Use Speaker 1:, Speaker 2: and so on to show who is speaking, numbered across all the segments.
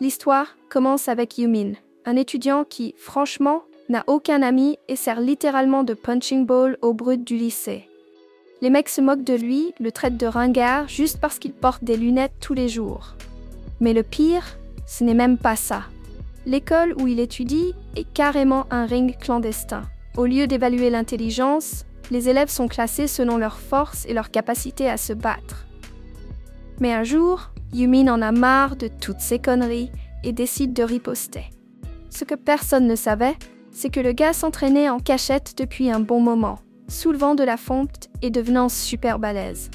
Speaker 1: L'histoire commence avec Yumin, un étudiant qui, franchement, n'a aucun ami et sert littéralement de punching ball aux brutes du lycée. Les mecs se moquent de lui, le traitent de ringard juste parce qu'il porte des lunettes tous les jours. Mais le pire, ce n'est même pas ça. L'école où il étudie est carrément un ring clandestin. Au lieu d'évaluer l'intelligence, les élèves sont classés selon leur force et leur capacité à se battre. Mais un jour, Yumin en a marre de toutes ces conneries et décide de riposter. Ce que personne ne savait, c'est que le gars s'entraînait en cachette depuis un bon moment, soulevant de la fonte et devenant super balèze.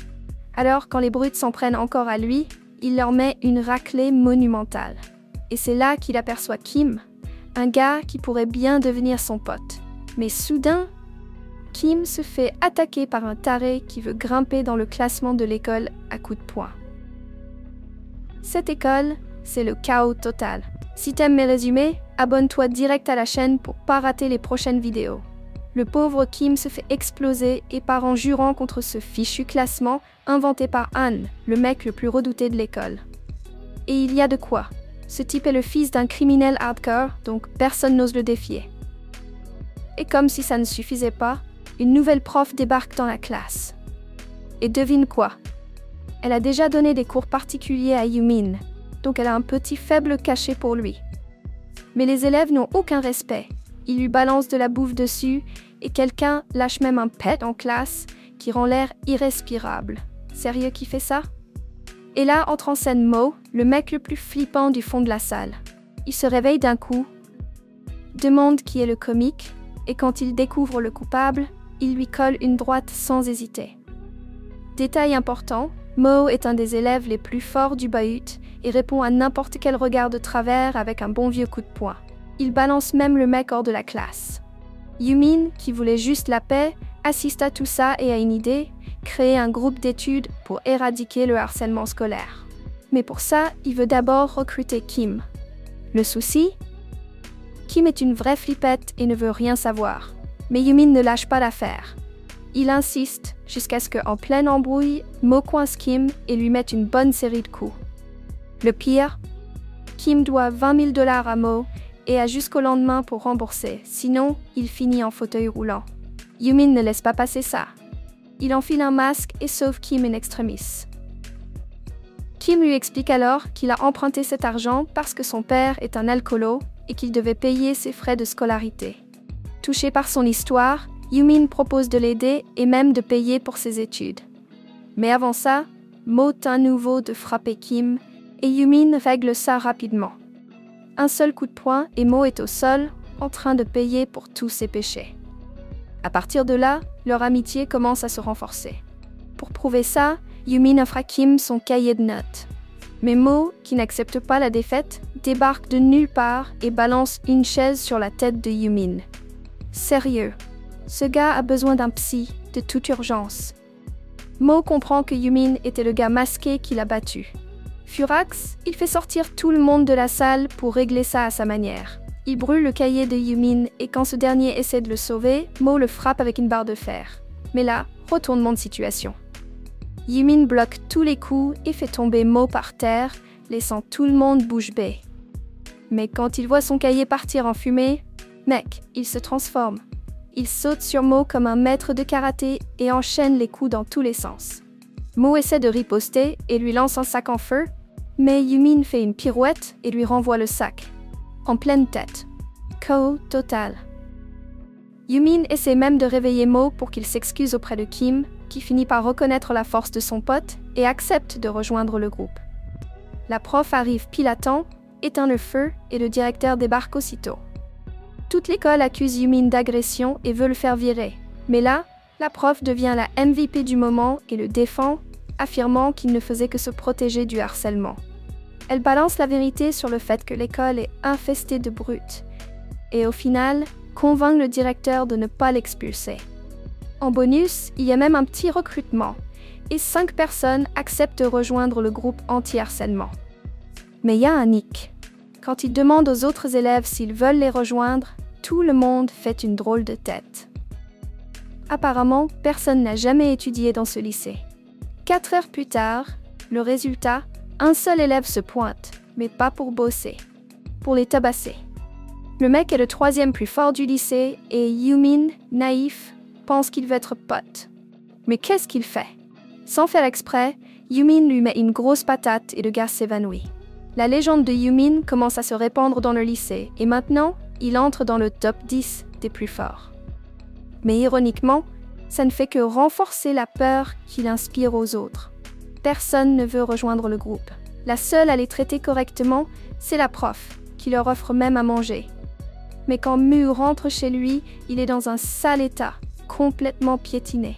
Speaker 1: Alors, quand les brutes s'en prennent encore à lui, il leur met une raclée monumentale. Et c'est là qu'il aperçoit Kim, un gars qui pourrait bien devenir son pote. Mais soudain, Kim se fait attaquer par un taré qui veut grimper dans le classement de l'école à coups de poing. Cette école, c'est le chaos total. Si t'aimes mes résumés, abonne-toi direct à la chaîne pour pas rater les prochaines vidéos. Le pauvre Kim se fait exploser et part en jurant contre ce fichu classement inventé par Han, le mec le plus redouté de l'école. Et il y a de quoi. Ce type est le fils d'un criminel hardcore, donc personne n'ose le défier. Et comme si ça ne suffisait pas, une nouvelle prof débarque dans la classe. Et devine quoi? Elle a déjà donné des cours particuliers à Yumin, donc elle a un petit faible caché pour lui. Mais les élèves n'ont aucun respect. Ils lui balancent de la bouffe dessus et quelqu'un lâche même un pet en classe qui rend l'air irrespirable. Sérieux qui fait ça? Et là entre en scène Mo, le mec le plus flippant du fond de la salle. Il se réveille d'un coup, demande qui est le comique, et quand il découvre le coupable, il lui colle une droite sans hésiter. Détail important, Mo est un des élèves les plus forts du bahut et répond à n'importe quel regard de travers avec un bon vieux coup de poing. Il balance même le mec hors de la classe. Yumin, qui voulait juste la paix, assiste à tout ça et a une idée, créer un groupe d'études pour éradiquer le harcèlement scolaire. Mais pour ça, il veut d'abord recruter Kim. Le souci? Kim est une vraie flippette et ne veut rien savoir. Mais Yumin ne lâche pas l'affaire. Il insiste jusqu'à ce qu'en pleine embrouille, Mo coince Kim et lui mette une bonne série de coups. Le pire, Kim doit 20 000 $ à Mo et a jusqu'au lendemain pour rembourser, sinon il finit en fauteuil roulant. Yumin ne laisse pas passer ça. Il enfile un masque et sauve Kim in extremis. Kim lui explique alors qu'il a emprunté cet argent parce que son père est un alcoolo et qu'il devait payer ses frais de scolarité. Touché par son histoire, Yumin propose de l'aider et même de payer pour ses études. Mais avant ça, Mo tente à nouveau de frapper Kim et Yumin règle ça rapidement. Un seul coup de poing et Mo est au sol, en train de payer pour tous ses péchés. À partir de là, leur amitié commence à se renforcer. Pour prouver ça, Yumin offre à Kim son cahier de notes. Mais Mo, qui n'accepte pas la défaite, débarque de nulle part et balance une chaise sur la tête de Yumin. Sérieux, ce gars a besoin d'un psy, de toute urgence. Mo comprend que Yumin était le gars masqué qui l'a battu. Furax, il fait sortir tout le monde de la salle pour régler ça à sa manière. Il brûle le cahier de Yumin et quand ce dernier essaie de le sauver, Mo le frappe avec une barre de fer. Mais là, retournement de situation. Yumin bloque tous les coups et fait tomber Mo par terre, laissant tout le monde bouche bée. Mais quand il voit son cahier partir en fumée, mec, il se transforme. Il saute sur Mo comme un maître de karaté et enchaîne les coups dans tous les sens. Mo essaie de riposter et lui lance un sac en feu, mais Yumin fait une pirouette et lui renvoie le sac. En pleine tête. KO total. Yumin essaie même de réveiller Mo pour qu'il s'excuse auprès de Kim, qui finit par reconnaître la force de son pote et accepte de rejoindre le groupe. La prof arrive pile à temps, éteint le feu et le directeur débarque aussitôt. Toute l'école accuse Yumin d'agression et veut le faire virer. Mais là, la prof devient la MVP du moment et le défend, affirmant qu'il ne faisait que se protéger du harcèlement. Elle balance la vérité sur le fait que l'école est infestée de brutes. Et au final, convainc le directeur de ne pas l'expulser. En bonus, il y a même un petit recrutement, et 5 personnes acceptent de rejoindre le groupe anti-harcèlement. Mais il y a un hic. Quand il demande aux autres élèves s'ils veulent les rejoindre, tout le monde fait une drôle de tête. Apparemment, personne n'a jamais étudié dans ce lycée. 4 heures plus tard, le résultat, un seul élève se pointe, mais pas pour bosser. Pour les tabasser. Le mec est le troisième plus fort du lycée et Yumin, naïf, pense qu'il veut être pote. Mais qu'est-ce qu'il fait? Sans faire exprès, Yumin lui met une grosse patate et le gars s'évanouit. La légende de Yumin commence à se répandre dans le lycée et maintenant, il entre dans le top 10 des plus forts. Mais ironiquement, ça ne fait que renforcer la peur qu'il inspire aux autres. Personne ne veut rejoindre le groupe. La seule à les traiter correctement, c'est la prof, qui leur offre même à manger. Mais quand Mu rentre chez lui, il est dans un sale état, complètement piétiné.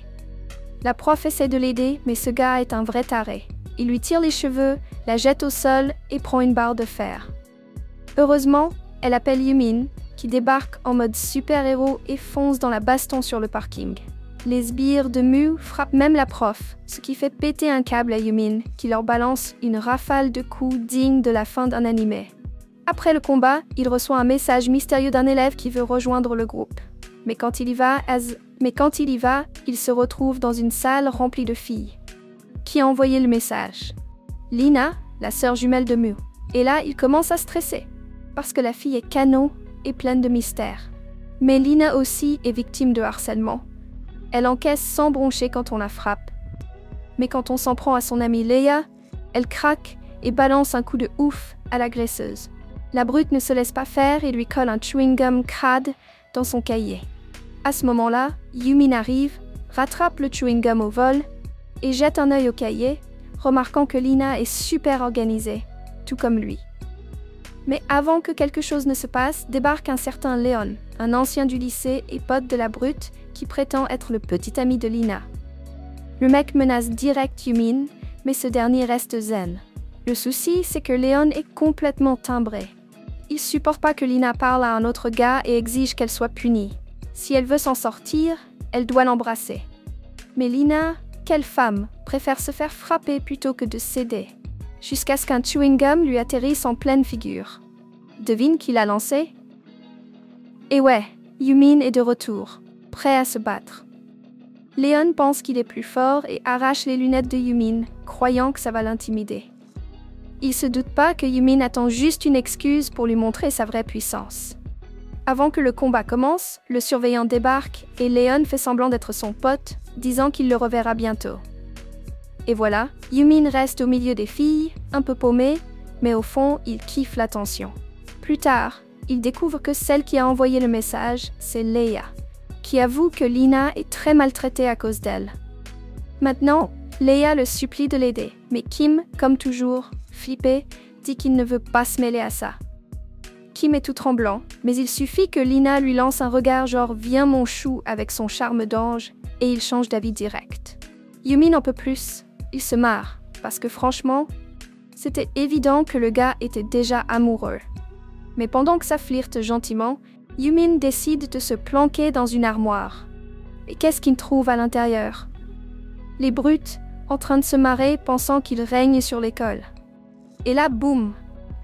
Speaker 1: La prof essaie de l'aider, mais ce gars est un vrai taré. Il lui tire les cheveux, la jette au sol et prend une barre de fer. Heureusement, elle appelle Yumin, qui débarque en mode super-héros et fonce dans la baston sur le parking. Les sbires de Mu frappent même la prof, ce qui fait péter un câble à Yumin, qui leur balance une rafale de coups digne de la fin d'un animé. Après le combat, il reçoit un message mystérieux d'un élève qui veut rejoindre le groupe. Mais quand il y va, il se retrouve dans une salle remplie de filles. Qui a envoyé le message? Lina, la sœur jumelle de Mu. Et là, il commence à stresser, parce que la fille est canon et pleine de mystères. Mais Lina aussi est victime de harcèlement. Elle encaisse sans broncher quand on la frappe. Mais quand on s'en prend à son amie Leia, elle craque et balance un coup de ouf à l'agresseuse. La brute ne se laisse pas faire et lui colle un chewing-gum crade dans son cahier. À ce moment-là, Yumin arrive, rattrape le chewing-gum au vol et jette un œil au cahier, remarquant que Lina est super organisée, tout comme lui. Mais avant que quelque chose ne se passe, débarque un certain Léon, un ancien du lycée et pote de la brute qui prétend être le petit ami de Lina. Le mec menace direct Yumin, mais ce dernier reste zen. Le souci, c'est que Léon est complètement timbré. Il supporte pas que Lina parle à un autre gars et exige qu'elle soit punie. Si elle veut s'en sortir, elle doit l'embrasser. Mais Lina, quelle femme, préfère se faire frapper plutôt que de céder. Jusqu'à ce qu'un chewing-gum lui atterrisse en pleine figure. Devine qui l'a lancé? Et ouais, Yumin est de retour, prêt à se battre. Léon pense qu'il est plus fort et arrache les lunettes de Yumin, croyant que ça va l'intimider. Il se doute pas que Yumin attend juste une excuse pour lui montrer sa vraie puissance. Avant que le combat commence, le surveillant débarque et Léon fait semblant d'être son pote, disant qu'il le reverra bientôt. Et voilà, Yumin reste au milieu des filles, un peu paumé, mais au fond, il kiffe l'attention. Plus tard, il découvre que celle qui a envoyé le message, c'est Leia, qui avoue que Lina est très maltraitée à cause d'elle. Maintenant, Leia le supplie de l'aider, mais Kim, comme toujours, flippé, dit qu'il ne veut pas se mêler à ça. Kim est tout tremblant, mais il suffit que Lina lui lance un regard genre « Viens mon chou » avec son charme d'ange, et il change d'avis direct. Yumin n'en peut plus, il se marre, parce que franchement, c'était évident que le gars était déjà amoureux. Mais pendant que ça flirte gentiment, Yumin décide de se planquer dans une armoire. Et qu'est-ce qu'il trouve à l'intérieur? Les brutes, en train de se marrer, pensant qu'il règne sur l'école. Et là, boum!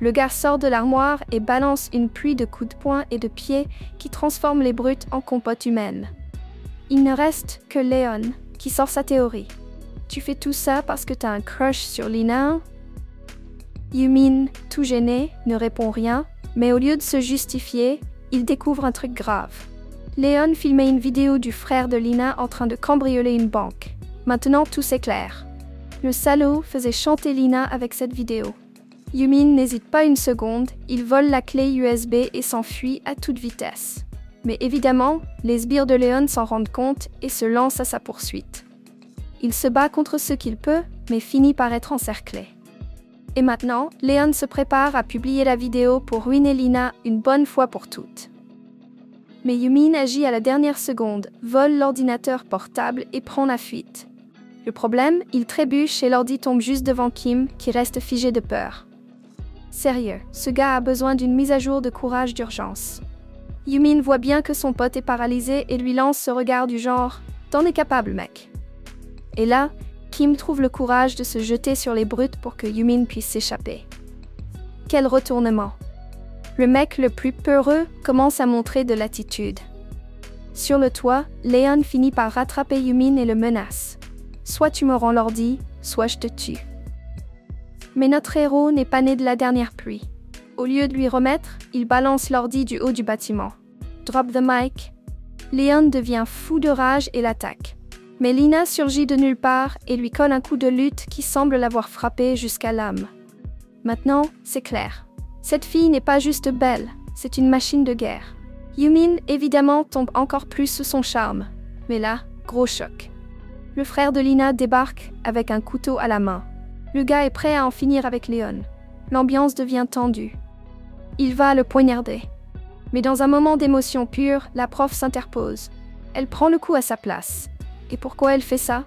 Speaker 1: Le gars sort de l'armoire et balance une pluie de coups de poing et de pieds qui transforme les brutes en compote humaine. Il ne reste que Léon, qui sort sa théorie. Tu fais tout ça parce que t'as un crush sur Lina? Yumin, tout gêné, ne répond rien, mais au lieu de se justifier, il découvre un truc grave. Léon filmait une vidéo du frère de Lina en train de cambrioler une banque. Maintenant, tout s'éclaire. Le salaud faisait chanter Lina avec cette vidéo. Yumin n'hésite pas une seconde, il vole la clé USB et s'enfuit à toute vitesse. Mais évidemment, les sbires de Léon s'en rendent compte et se lancent à sa poursuite. Il se bat contre ce qu'il peut, mais finit par être encerclé. Et maintenant, Léon se prépare à publier la vidéo pour ruiner Lina une bonne fois pour toutes. Mais Yumin agit à la dernière seconde, vole l'ordinateur portable et prend la fuite. Le problème, il trébuche et l'ordi tombe juste devant Kim, qui reste figé de peur. Sérieux, ce gars a besoin d'une mise à jour de courage d'urgence. Yumin voit bien que son pote est paralysé et lui lance ce regard du genre « T'en es capable, mec ». Et là, Kim trouve le courage de se jeter sur les brutes pour que Yumin puisse s'échapper. Quel retournement! Le mec le plus peureux commence à montrer de l'attitude. Sur le toit, Léon finit par rattraper Yumin et le menace. « Soit tu me rends l'ordi, soit je te tue. » Mais notre héros n'est pas né de la dernière pluie. Au lieu de lui remettre, il balance l'ordi du haut du bâtiment. Drop the mic. Leon devient fou de rage et l'attaque. Mais Lina surgit de nulle part et lui colle un coup de lutte qui semble l'avoir frappé jusqu'à l'âme. Maintenant, c'est clair. Cette fille n'est pas juste belle, c'est une machine de guerre. Yumin, évidemment, tombe encore plus sous son charme. Mais là, gros choc. Le frère de Lina débarque avec un couteau à la main. Le gars est prêt à en finir avec Leon. L'ambiance devient tendue. Il va le poignarder. Mais dans un moment d'émotion pure, la prof s'interpose. Elle prend le coup à sa place. Et pourquoi elle fait ça?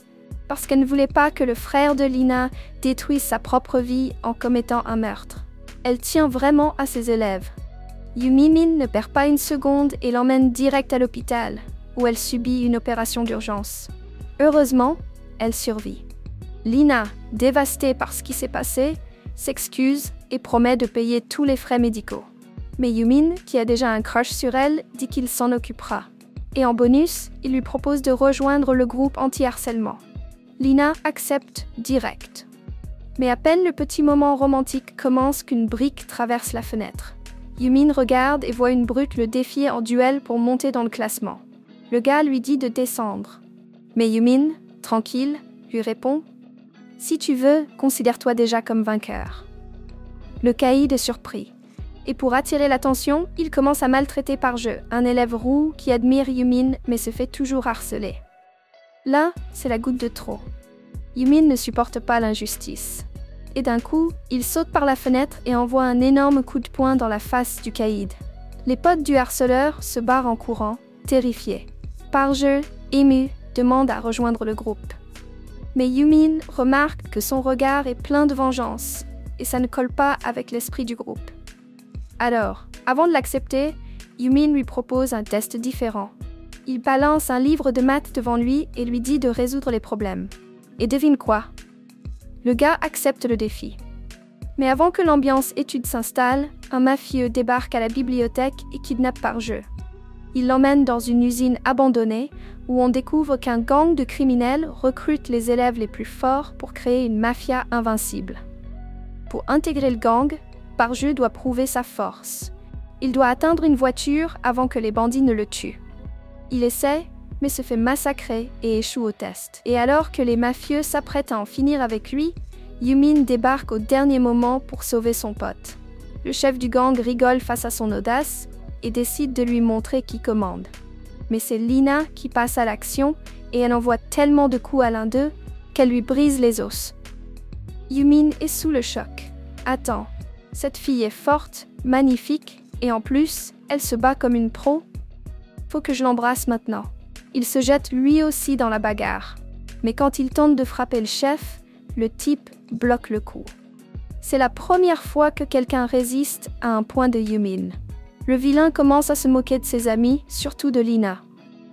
Speaker 1: Parce qu'elle ne voulait pas que le frère de Lina détruise sa propre vie en commettant un meurtre. Elle tient vraiment à ses élèves. Yumin ne perd pas une seconde et l'emmène direct à l'hôpital, où elle subit une opération d'urgence. Heureusement, elle survit. Lina, dévastée par ce qui s'est passé, s'excuse et promet de payer tous les frais médicaux. Mais Yumin, qui a déjà un crush sur elle, dit qu'il s'en occupera. Et en bonus, il lui propose de rejoindre le groupe anti-harcèlement. Lina accepte direct. Mais à peine le petit moment romantique commence qu'une brique traverse la fenêtre. Yumin regarde et voit une brute le défier en duel pour monter dans le classement. Le gars lui dit de descendre. Mais Yumin, tranquille, lui répond « Si tu veux, considère-toi déjà comme vainqueur. » Le caïd est surpris. Et pour attirer l'attention, il commence à maltraiter par jeu un élève roux qui admire Yumin mais se fait toujours harceler. Là, c'est la goutte de trop. Yumin ne supporte pas l'injustice. Et d'un coup, il saute par la fenêtre et envoie un énorme coup de poing dans la face du caïd. Les potes du harceleur se barrent en courant, terrifiés. Par jeu, ému, demande à rejoindre le groupe. Mais Yumin remarque que son regard est plein de vengeance et ça ne colle pas avec l'esprit du groupe. Alors, avant de l'accepter, Yumin lui propose un test différent. Il balance un livre de maths devant lui et lui dit de résoudre les problèmes. Et devine quoi? Le gars accepte le défi. Mais avant que l'ambiance étude s'installe, un mafieux débarque à la bibliothèque et kidnappe par jeu. Il l'emmène dans une usine abandonnée où on découvre qu'un gang de criminels recrute les élèves les plus forts pour créer une mafia invincible. Pour intégrer le gang, Parjeu doit prouver sa force. Il doit atteindre une voiture avant que les bandits ne le tuent. Il essaie, mais se fait massacrer et échoue au test. Et alors que les mafieux s'apprêtent à en finir avec lui, Yumin débarque au dernier moment pour sauver son pote. Le chef du gang rigole face à son audace et décide de lui montrer qui commande. Mais c'est Lina qui passe à l'action et elle envoie tellement de coups à l'un d'eux qu'elle lui brise les os. Yumin est sous le choc. Attends, cette fille est forte, magnifique et en plus, elle se bat comme une pro. Faut que je l'embrasse maintenant. Il se jette lui aussi dans la bagarre. Mais quand il tente de frapper le chef, le type bloque le coup. C'est la première fois que quelqu'un résiste à un point de Yumin. Le vilain commence à se moquer de ses amis, surtout de Lina.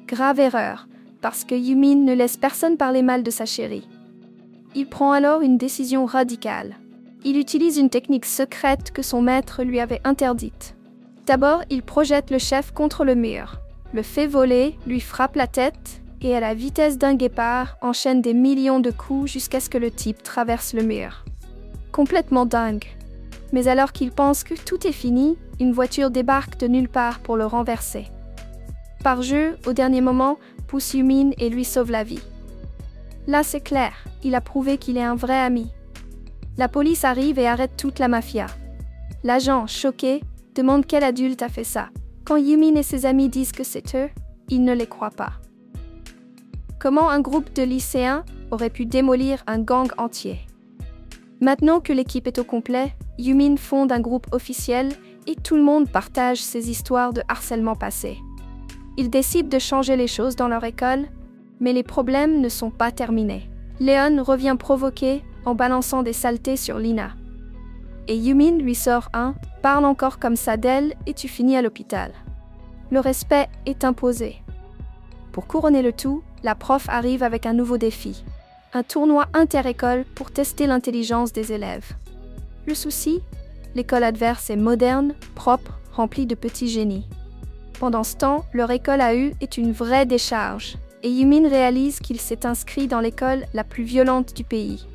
Speaker 1: Grave erreur, parce que Yumin ne laisse personne parler mal de sa chérie. Il prend alors une décision radicale. Il utilise une technique secrète que son maître lui avait interdite. D'abord, il projette le chef contre le mur, le fait voler, lui frappe la tête et à la vitesse d'un guépard enchaîne des millions de coups jusqu'à ce que le type traverse le mur. Complètement dingue. Mais alors qu'il pense que tout est fini, une voiture débarque de nulle part pour le renverser. Par jeu, au dernier moment, pousse Yumin et lui sauve la vie. Là, c'est clair, il a prouvé qu'il est un vrai ami. La police arrive et arrête toute la mafia. L'agent, choqué, demande quel adulte a fait ça. Quand Yumin et ses amis disent que c'est eux, il ne les croit pas. Comment un groupe de lycéens aurait pu démolir un gang entier? Maintenant que l'équipe est au complet, Yumin fonde un groupe officiel et tout le monde partage ses histoires de harcèlement passé. Ils décident de changer les choses dans leur école, mais les problèmes ne sont pas terminés. Leon revient provoqué en balançant des saletés sur Lina. Et Yumin lui sort un « Parle encore comme ça d'elle et tu finis à l'hôpital ». Le respect est imposé. Pour couronner le tout, la prof arrive avec un nouveau défi. Un tournoi inter-école pour tester l'intelligence des élèves. Le souci? L'école adverse est moderne, propre, remplie de petits génies. Pendant ce temps, leur école à eux est une vraie décharge, et Yumin réalise qu'il s'est inscrit dans l'école la plus violente du pays.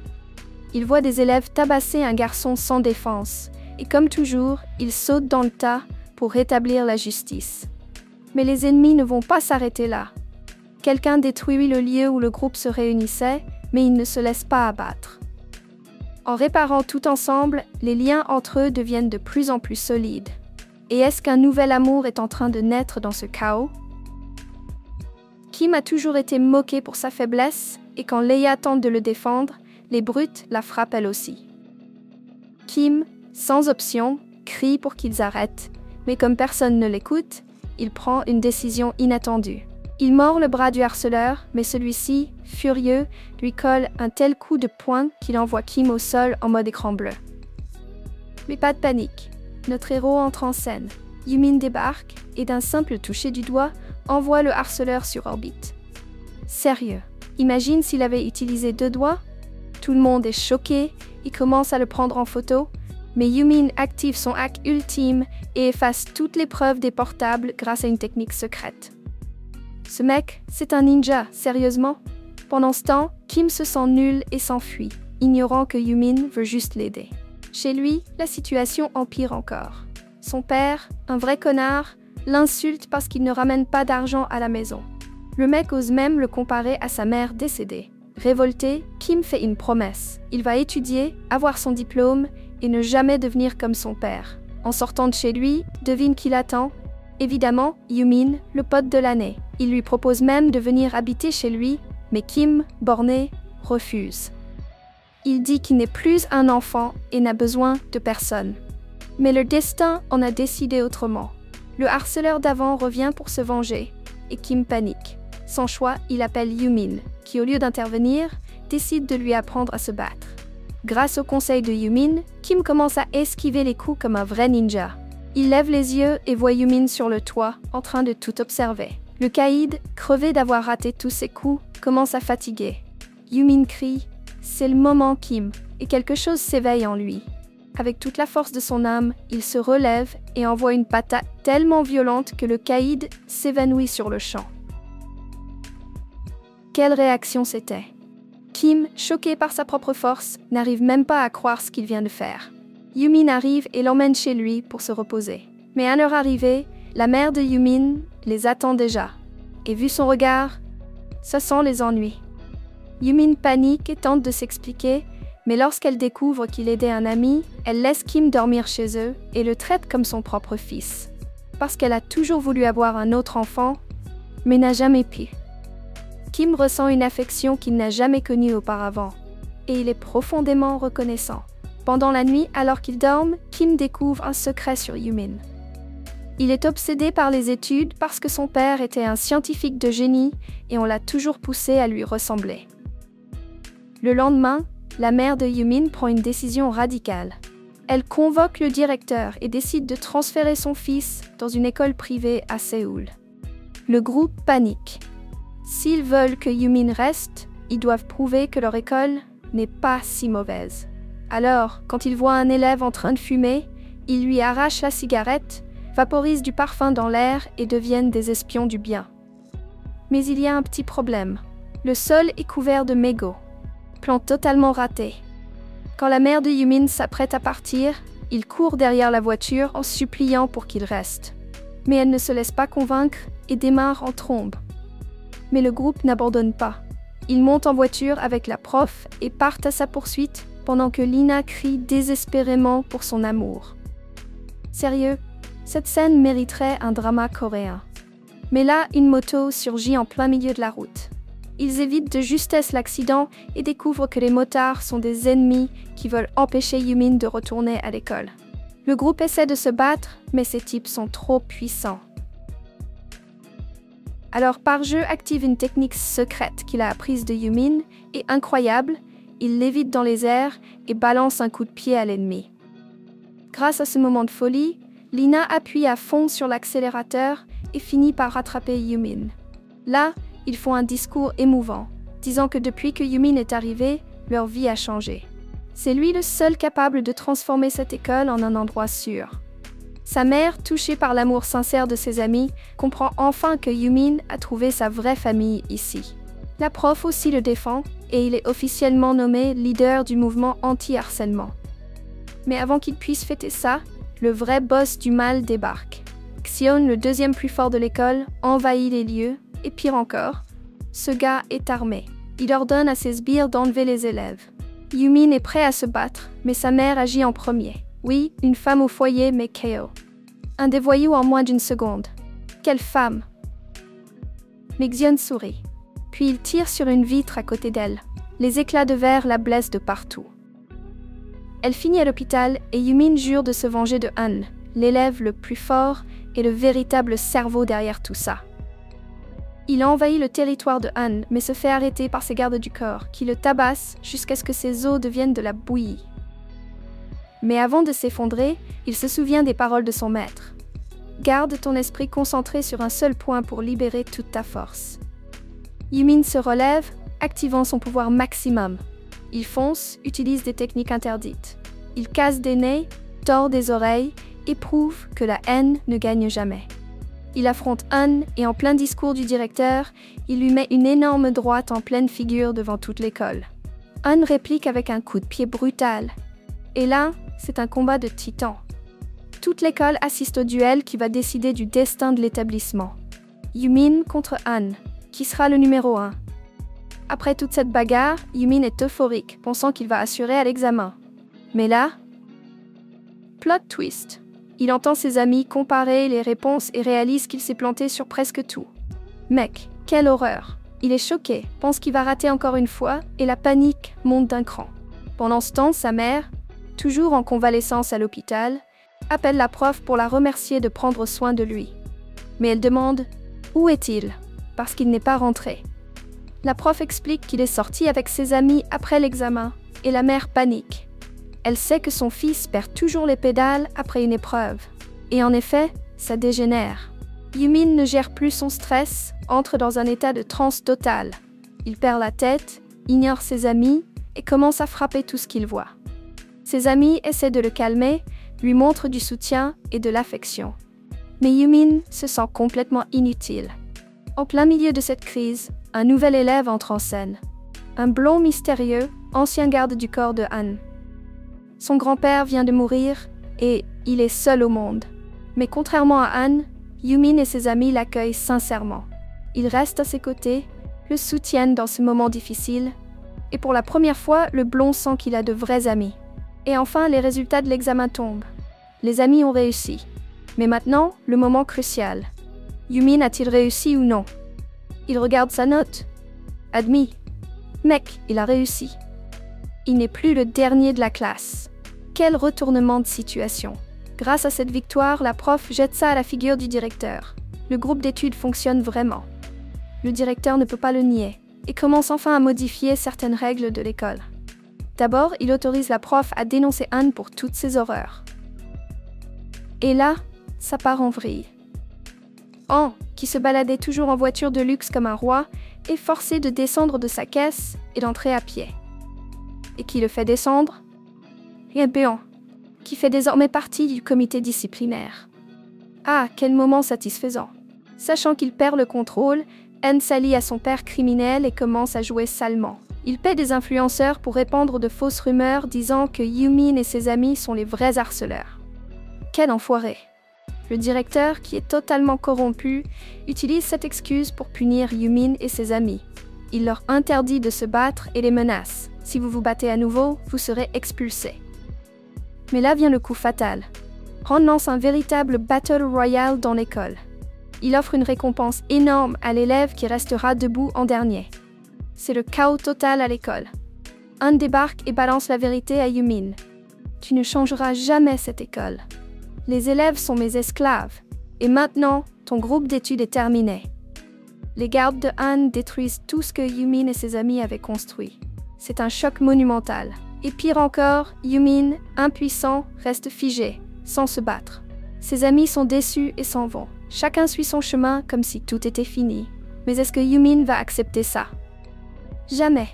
Speaker 1: il voit des élèves tabasser un garçon sans défense, et comme toujours, il saute dans le tas pour rétablir la justice. Mais les ennemis ne vont pas s'arrêter là. Quelqu'un détruit le lieu où le groupe se réunissait, mais ils ne se laissent pas abattre. En réparant tout ensemble, les liens entre eux deviennent de plus en plus solides. Et est-ce qu'un nouvel amour est en train de naître dans ce chaos? Kim a toujours été moqué pour sa faiblesse, et quand Leia tente de le défendre, les brutes la frappent elle aussi. Kim, sans option, crie pour qu'ils arrêtent, mais comme personne ne l'écoute, il prend une décision inattendue. Il mord le bras du harceleur, mais celui-ci, furieux, lui colle un tel coup de poing qu'il envoie Kim au sol en mode écran bleu. Mais pas de panique. Notre héros entre en scène. Yumin débarque et d'un simple toucher du doigt, envoie le harceleur sur orbite. Sérieux, imagine s'il avait utilisé 2 doigts? Tout le monde est choqué, il commence à le prendre en photo, mais Yumin active son hack ultime et efface toutes les preuves des portables grâce à une technique secrète. Ce mec, c'est un ninja, sérieusement? Pendant ce temps, Kim se sent nul et s'enfuit, ignorant que Yumin veut juste l'aider. Chez lui, la situation empire encore. Son père, un vrai connard, l'insulte parce qu'il ne ramène pas d'argent à la maison. Le mec ose même le comparer à sa mère décédée. Révolté, Kim fait une promesse. Il va étudier, avoir son diplôme et ne jamais devenir comme son père. En sortant de chez lui, devine qui l'attend? Évidemment, Yumin, le pote de l'année. Il lui propose même de venir habiter chez lui, mais Kim, borné, refuse. Il dit qu'il n'est plus un enfant et n'a besoin de personne. Mais le destin en a décidé autrement. Le harceleur d'avant revient pour se venger, et Kim panique. Sans choix, il appelle Yumin, qui au lieu d'intervenir, décide de lui apprendre à se battre. Grâce au conseil de Yumin, Kim commence à esquiver les coups comme un vrai ninja. Il lève les yeux et voit Yumin sur le toit, en train de tout observer. Le caïd, crevé d'avoir raté tous ses coups, commence à fatiguer. Yumin crie « C'est le moment, Kim !» et quelque chose s'éveille en lui. Avec toute la force de son âme, il se relève et envoie une patate tellement violente que le caïd s'évanouit sur le champ. Quelle réaction c'était! Kim, choqué par sa propre force, n'arrive même pas à croire ce qu'il vient de faire. Yumin arrive et l'emmène chez lui pour se reposer. Mais à leur arrivée, la mère de Yumin les attend déjà. Et vu son regard, ça sent les ennuis. Yumin panique et tente de s'expliquer, mais lorsqu'elle découvre qu'il aidait un ami, elle laisse Kim dormir chez eux et le traite comme son propre fils. Parce qu'elle a toujours voulu avoir un autre enfant, mais n'a jamais pu. Kim ressent une affection qu'il n'a jamais connue auparavant, et il est profondément reconnaissant. Pendant la nuit, alors qu'ils dorment, Kim découvre un secret sur Yumin. Il est obsédé par les études parce que son père était un scientifique de génie et on l'a toujours poussé à lui ressembler. Le lendemain, la mère de Yumin prend une décision radicale. Elle convoque le directeur et décide de transférer son fils dans une école privée à Séoul. Le groupe panique. S'ils veulent que Yumin reste, ils doivent prouver que leur école n'est pas si mauvaise. Alors, quand ils voient un élève en train de fumer, ils lui arrachent la cigarette, vaporisent du parfum dans l'air et deviennent des espions du bien. Mais il y a un petit problème. Le sol est couvert de mégots. Plan totalement raté. Quand la mère de Yumin s'apprête à partir, il court derrière la voiture en suppliant pour qu'il reste. Mais elle ne se laisse pas convaincre et démarre en trombe. Mais le groupe n'abandonne pas. Ils montent en voiture avec la prof et partent à sa poursuite pendant que Lina crie désespérément pour son amour. Sérieux, cette scène mériterait un drama coréen. Mais là, une moto surgit en plein milieu de la route. Ils évitent de justesse l'accident et découvrent que les motards sont des ennemis qui veulent empêcher Yumin de retourner à l'école. Le groupe essaie de se battre, mais ces types sont trop puissants. Alors Par-jeu active une technique secrète qu'il a apprise de Yumin et incroyable, il lévite dans les airs et balance un coup de pied à l'ennemi. Grâce à ce moment de folie, Lina appuie à fond sur l'accélérateur et finit par rattraper Yumin. Là, ils font un discours émouvant, disant que depuis que Yumin est arrivé, leur vie a changé. C'est lui le seul capable de transformer cette école en un endroit sûr. Sa mère, touchée par l'amour sincère de ses amis, comprend enfin que Yumin a trouvé sa vraie famille ici. La prof aussi le défend, et il est officiellement nommé leader du mouvement anti-harcèlement. Mais avant qu'il puisse fêter ça, le vrai boss du mal débarque. Xion, le deuxième plus fort de l'école, envahit les lieux, et pire encore, ce gars est armé. Il ordonne à ses sbires d'enlever les élèves. Yumin est prêt à se battre, mais sa mère agit en premier. Oui, une femme au foyer, mais KO. Un des voyous en moins d'une seconde. Quelle femme! Mais Xion sourit. Puis il tire sur une vitre à côté d'elle. Les éclats de verre la blessent de partout. Elle finit à l'hôpital et Yumin jure de se venger de Han, l'élève le plus fort et le véritable cerveau derrière tout ça. Il envahit le territoire de Han, mais se fait arrêter par ses gardes du corps, qui le tabassent jusqu'à ce que ses os deviennent de la bouillie. Mais avant de s'effondrer, il se souvient des paroles de son maître. Garde ton esprit concentré sur un seul point pour libérer toute ta force. Yumin se relève, activant son pouvoir maximum. Il fonce, utilise des techniques interdites. Il casse des nez, tord des oreilles et prouve que la haine ne gagne jamais. Il affronte Han et en plein discours du directeur, il lui met une énorme droite en pleine figure devant toute l'école. Han réplique avec un coup de pied brutal. Et là, c'est un combat de titans. Toute l'école assiste au duel qui va décider du destin de l'établissement. Yumin contre Han, qui sera le numéro 1. Après toute cette bagarre, Yumin est euphorique, pensant qu'il va assurer à l'examen. Mais là, plot twist. Il entend ses amis comparer les réponses et réalise qu'il s'est planté sur presque tout. Mec, quelle horreur! Il est choqué, pense qu'il va rater encore une fois, et la panique monte d'un cran. Pendant ce temps, sa mère, toujours en convalescence à l'hôpital, appelle la prof pour la remercier de prendre soin de lui. Mais elle demande « Où est-il ?» parce qu'il n'est pas rentré. La prof explique qu'il est sorti avec ses amis après l'examen, et la mère panique. Elle sait que son fils perd toujours les pédales après une épreuve. Et en effet, ça dégénère. Yumin ne gère plus son stress, entre dans un état de transe totale. Il perd la tête, ignore ses amis et commence à frapper tout ce qu'il voit. Ses amis essaient de le calmer, lui montrent du soutien et de l'affection. Mais Yumin se sent complètement inutile. En plein milieu de cette crise, un nouvel élève entre en scène. Un blond mystérieux, ancien garde du corps de Han. Son grand-père vient de mourir et il est seul au monde. Mais contrairement à Han, Yumin et ses amis l'accueillent sincèrement. Ils restent à ses côtés, le soutiennent dans ce moment difficile, et pour la première fois, le blond sent qu'il a de vrais amis. Et enfin, les résultats de l'examen tombent. Les amis ont réussi. Mais maintenant, le moment crucial. Yumin a-t-il réussi ou non? Il regarde sa note. Admis. Mec, il a réussi. Il n'est plus le dernier de la classe. Quel retournement de situation. Grâce à cette victoire, la prof jette ça à la figure du directeur. Le groupe d'études fonctionne vraiment. Le directeur ne peut pas le nier et commence enfin à modifier certaines règles de l'école. D'abord, il autorise la prof à dénoncer Han pour toutes ses horreurs. Et là, ça part en vrille. Han, qui se baladait toujours en voiture de luxe comme un roi, est forcé de descendre de sa caisse et d'entrer à pied. Et qui le fait descendre? Béon, qui fait désormais partie du comité disciplinaire. Ah, quel moment satisfaisant! Sachant qu'il perd le contrôle, Han s'allie à son père criminel et commence à jouer salement. Il paie des influenceurs pour répandre de fausses rumeurs disant que Yumin et ses amis sont les vrais harceleurs. Quel enfoiré! Le directeur, qui est totalement corrompu, utilise cette excuse pour punir Yumin et ses amis. Il leur interdit de se battre et les menace. Si vous vous battez à nouveau, vous serez expulsés. Mais là vient le coup fatal. Han lance un véritable Battle Royale dans l'école. Il offre une récompense énorme à l'élève qui restera debout en dernier. C'est le chaos total à l'école. Han débarque et balance la vérité à Yumin. Tu ne changeras jamais cette école. Les élèves sont mes esclaves. Et maintenant, ton groupe d'études est terminé. Les gardes de Han détruisent tout ce que Yumin et ses amis avaient construit. C'est un choc monumental. Et pire encore, Yumin, impuissant, reste figé, sans se battre. Ses amis sont déçus et s'en vont. Chacun suit son chemin comme si tout était fini. Mais est-ce que Yumin va accepter ça? Jamais.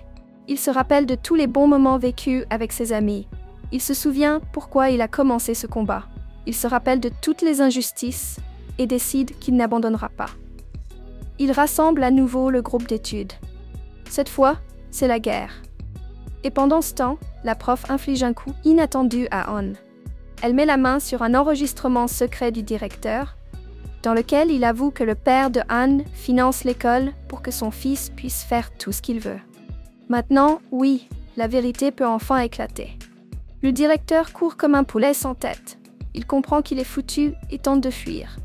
Speaker 1: Il se rappelle de tous les bons moments vécus avec ses amis. Il se souvient pourquoi il a commencé ce combat. Il se rappelle de toutes les injustices et décide qu'il n'abandonnera pas. Il rassemble à nouveau le groupe d'études. Cette fois, c'est la guerre. Et pendant ce temps, la prof inflige un coup inattendu à Han. Elle met la main sur un enregistrement secret du directeur, dans lequel il avoue que le père de Han finance l'école pour que son fils puisse faire tout ce qu'il veut. Maintenant, oui, la vérité peut enfin éclater. Le directeur court comme un poulet sans tête. Il comprend qu'il est foutu et tente de fuir.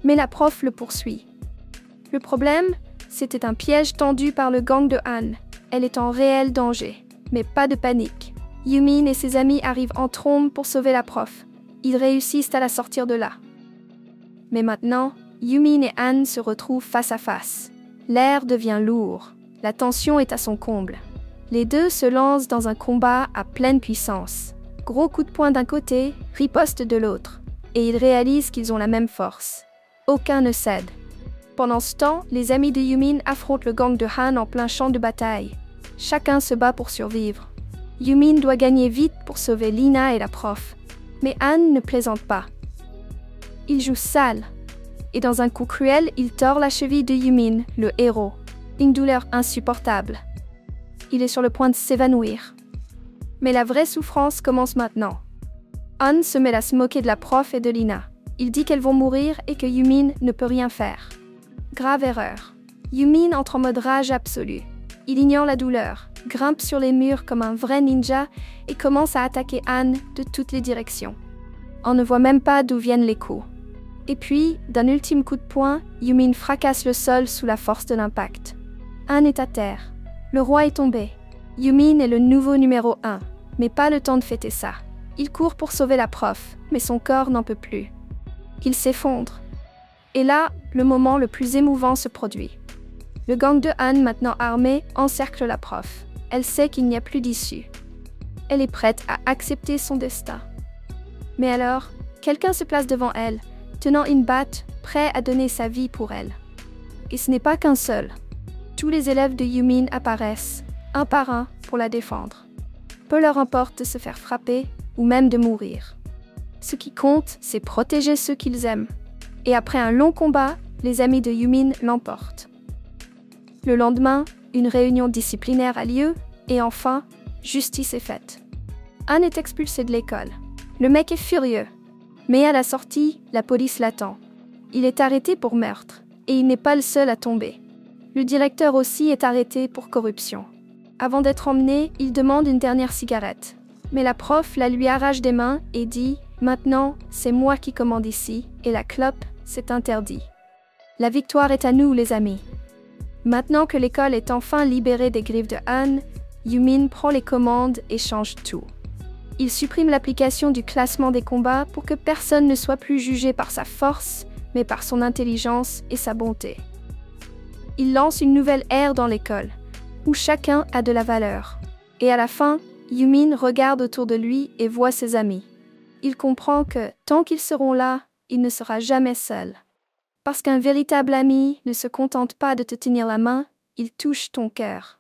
Speaker 1: Mais la prof le poursuit. Le problème, c'était un piège tendu par le gang de Han. Elle est en réel danger. Mais pas de panique. Yumin et ses amis arrivent en trombe pour sauver la prof. Ils réussissent à la sortir de là. Mais maintenant, Yumin et Han se retrouvent face à face. L'air devient lourd. La tension est à son comble. Les deux se lancent dans un combat à pleine puissance. Gros coup de poing d'un côté, riposte de l'autre. Et ils réalisent qu'ils ont la même force. Aucun ne cède. Pendant ce temps, les amis de Yumin affrontent le gang de Han en plein champ de bataille. Chacun se bat pour survivre. Yumin doit gagner vite pour sauver Lina et la prof. Mais Han ne plaisante pas. Il joue sale. Et dans un coup cruel, il tord la cheville de Yumin, le héros. Une douleur insupportable. Il est sur le point de s'évanouir. Mais la vraie souffrance commence maintenant. Han se met à se moquer de la prof et de Lina. Il dit qu'elles vont mourir et que Yumin ne peut rien faire. Grave erreur. Yumin entre en mode rage absolue. Il ignore la douleur, grimpe sur les murs comme un vrai ninja et commence à attaquer Han de toutes les directions. On ne voit même pas d'où viennent les coups. Et puis, d'un ultime coup de poing, Yumin fracasse le sol sous la force de l'impact. Han est à terre. Le roi est tombé. Yumin est le nouveau numéro 1, mais pas le temps de fêter ça. Il court pour sauver la prof, mais son corps n'en peut plus. Il s'effondre. Et là, le moment le plus émouvant se produit. Le gang de Han, maintenant armé, encercle la prof. Elle sait qu'il n'y a plus d'issue. Elle est prête à accepter son destin. Mais alors, quelqu'un se place devant elle, tenant une batte, prêt à donner sa vie pour elle. Et ce n'est pas qu'un seul. Tous les élèves de Yumin apparaissent, un par un, pour la défendre. Peu leur importe de se faire frapper ou même de mourir. Ce qui compte, c'est protéger ceux qu'ils aiment. Et après un long combat, les amis de Yumin l'emportent. Le lendemain, une réunion disciplinaire a lieu, et enfin, justice est faite. Han est expulsé de l'école. Le mec est furieux. Mais à la sortie, la police l'attend. Il est arrêté pour meurtre, et il n'est pas le seul à tomber. Le directeur aussi est arrêté pour corruption. Avant d'être emmené, il demande une dernière cigarette. Mais la prof la lui arrache des mains et dit « Maintenant, c'est moi qui commande ici, et la clope, c'est interdit. » La victoire est à nous, les amis. Maintenant que l'école est enfin libérée des griffes de Han, Yumin prend les commandes et change tout. Il supprime l'application du classement des combats pour que personne ne soit plus jugé par sa force, mais par son intelligence et sa bonté. Il lance une nouvelle ère dans l'école, où chacun a de la valeur. Et à la fin, Yumin regarde autour de lui et voit ses amis. Il comprend que, tant qu'ils seront là, il ne sera jamais seul. Parce qu'un véritable ami ne se contente pas de te tenir la main, il touche ton cœur.